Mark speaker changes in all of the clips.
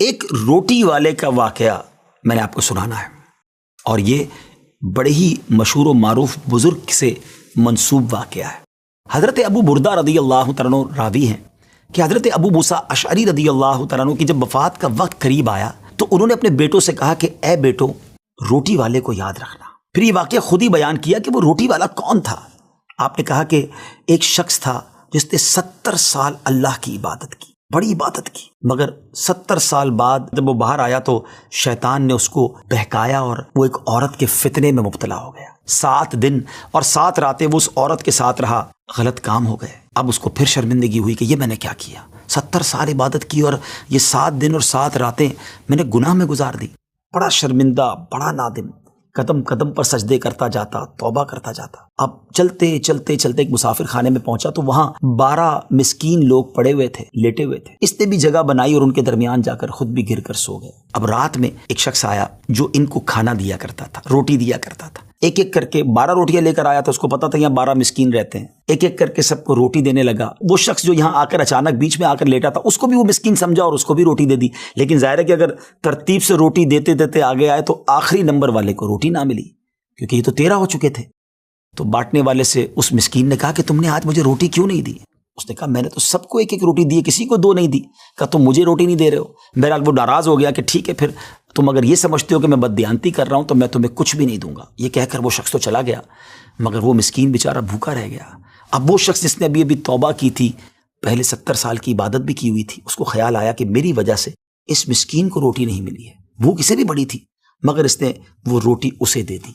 Speaker 1: ایک روٹی والے کا واقعہ میں نے آپ کو سنانا ہے، اور یہ بڑے ہی مشہور و معروف بزرگ سے منسوب واقعہ ہے۔ حضرت ابو بردہ رضی اللہ تعالیٰ عنہ راوی ہیں کہ حضرت ابو موسیٰ اشعری رضی اللہ تعالیٰ عنہ کی جب وفات کا وقت قریب آیا تو انہوں نے اپنے بیٹوں سے کہا کہ اے بیٹو، روٹی والے کو یاد رکھنا۔ پھر یہ واقعہ خود ہی بیان کیا کہ وہ روٹی والا کون تھا۔ آپ نے کہا کہ ایک شخص تھا جس نے 70 سال اللہ کی عبادت کی، بڑی عبادت کی، مگر 70 سال بعد جب وہ باہر آیا تو شیطان نے اس کو بہکایا اور وہ ایک عورت کے فتنے میں مبتلا ہو گیا۔ 7 دن اور 7 راتیں وہ اس عورت کے ساتھ رہا، غلط کام ہو گئے۔ اب اس کو پھر شرمندگی ہوئی کہ یہ میں نے کیا کیا، 70 سال عبادت کی اور یہ 7 دن اور 7 راتیں میں نے گناہ میں گزار دی۔ بڑا شرمندہ، بڑا نادم، قدم قدم پر سجدے کرتا جاتا، توبہ کرتا جاتا۔ اب چلتے چلتے چلتے ایک مسافر خانے میں پہنچا تو وہاں 12 مسکین لوگ پڑے ہوئے تھے، لیٹے ہوئے تھے۔ اس نے بھی جگہ بنائی اور ان کے درمیان جا کر خود بھی گر کر سو گئے۔ اب رات میں ایک شخص آیا جو ان کو کھانا دیا کرتا تھا، روٹی دیا کرتا تھا۔ ایک ایک کر کے 12 روٹیاں لے کر آیا تھا، اس کو پتا تھا یہاں 12 مسکین رہتے ہیں۔ ایک ایک کر کے سب کو روٹی دینے لگا۔ وہ شخص جو یہاں آ کر اچانک بیچ میں آ کر لیٹا تھا، اس کو بھی وہ مسکین سمجھا اور اس کو بھی روٹی دے دی۔ لیکن ظاہر ہے کہ اگر ترتیب سے روٹی دیتے دیتے آگے آئے تو آخری نمبر والے کو روٹی نہ ملی، کیونکہ یہ تو 13 ہو چکے تھے۔ تو بانٹنے والے سے اس مسکین نے کہا کہ تم نے آج مجھے روٹی کیوں نہیں دی؟ اس نے کہا میں نے تو سب کو ایک ایک روٹی دی، کسی کو 2 نہیں دی۔ کہا تم مجھے روٹی نہیں دے رہے ہو۔ بہرحال وہ ناراض ہو گیا کہ ٹھیک ہے، پھر تم اگر یہ سمجھتے ہو کہ میں بددیانتی کر رہا ہوں تو میں تمہیں کچھ بھی نہیں دوں گا۔ یہ کہہ کر وہ شخص تو چلا گیا، مگر وہ مسکین بیچارہ بھوکا رہ گیا۔ اب وہ شخص جس نے ابھی توبہ کی تھی، پہلے 70 سال کی عبادت بھی کی ہوئی تھی، اس کو خیال آیا کہ میری وجہ سے اس مسکین کو روٹی نہیں ملی ہے۔ بھوک اسے بھی بڑی تھی، مگر اس نے وہ روٹی اسے دے دی۔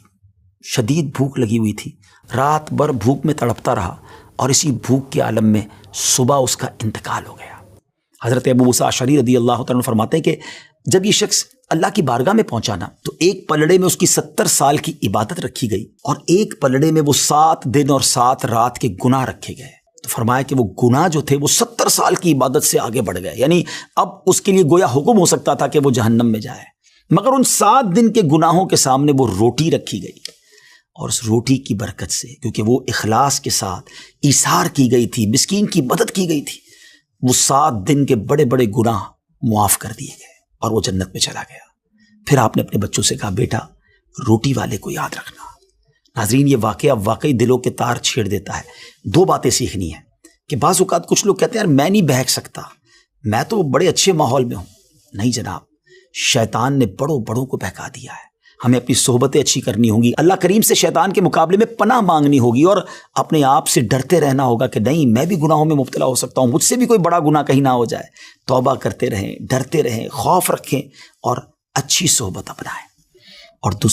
Speaker 1: شدید بھوک لگی ہوئی تھی، رات بھر بھوک میں تڑپتا رہا، اور اسی بھوک کے عالم میں صبح اس کا انتقال ہو گیا۔ حضرت ابو موسیٰ اشعری رضی اللہ تعالیٰ عنہ فرماتے ہیں کہ جب یہ شخص اللہ کی بارگاہ میں پہنچا نا تو ایک پلڑے میں اس کی 70 سال کی عبادت رکھی گئی، اور ایک پلڑے میں وہ 7 دن اور 7 رات کے گناہ رکھے گئے۔ تو فرمایا کہ وہ گناہ جو تھے وہ 70 سال کی عبادت سے آگے بڑھ گئے، یعنی اب اس کے لیے گویا حکم ہو سکتا تھا کہ وہ جہنم میں جائے، مگر ان 7 دن کے گناہوں کے سامنے وہ روٹی رکھی گئی، اور اس روٹی کی برکت سے، کیونکہ وہ اخلاص کے ساتھ ایثار کی گئی تھی، مسکین کی مدد کی گئی تھی، وہ 7 دن کے بڑے بڑے گناہ معاف کر دیے گئے اور وہ جنت میں چلا گیا۔ پھر آپ نے اپنے بچوں سے کہا بیٹا روٹی والے کو یاد رکھنا۔ ناظرین، یہ واقعہ واقعی دلوں کے تار چھیڑ دیتا ہے۔ 2 باتیں سیکھنی ہیں کہ بعض اوقات کچھ لوگ کہتے ہیں یار میں نہیں بہک سکتا، میں تو بڑے اچھے ماحول میں ہوں۔ نہیں جناب، شیطان نے بڑوں بڑوں کو بہکا دیا ہے۔ ہمیں اپنی صحبتیں اچھی کرنی ہوں گی، اللہ کریم سے شیطان کے مقابلے میں پناہ مانگنی ہوگی، اور اپنے آپ سے ڈرتے رہنا ہوگا کہ نہیں میں بھی گناہوں میں مبتلا ہو سکتا ہوں، مجھ سے بھی کوئی بڑا گناہ کہیں نہ ہو جائے۔ توبہ کرتے رہیں، ڈرتے رہیں، خوف رکھیں اور اچھی صحبت اپنائیں۔ اور دوسری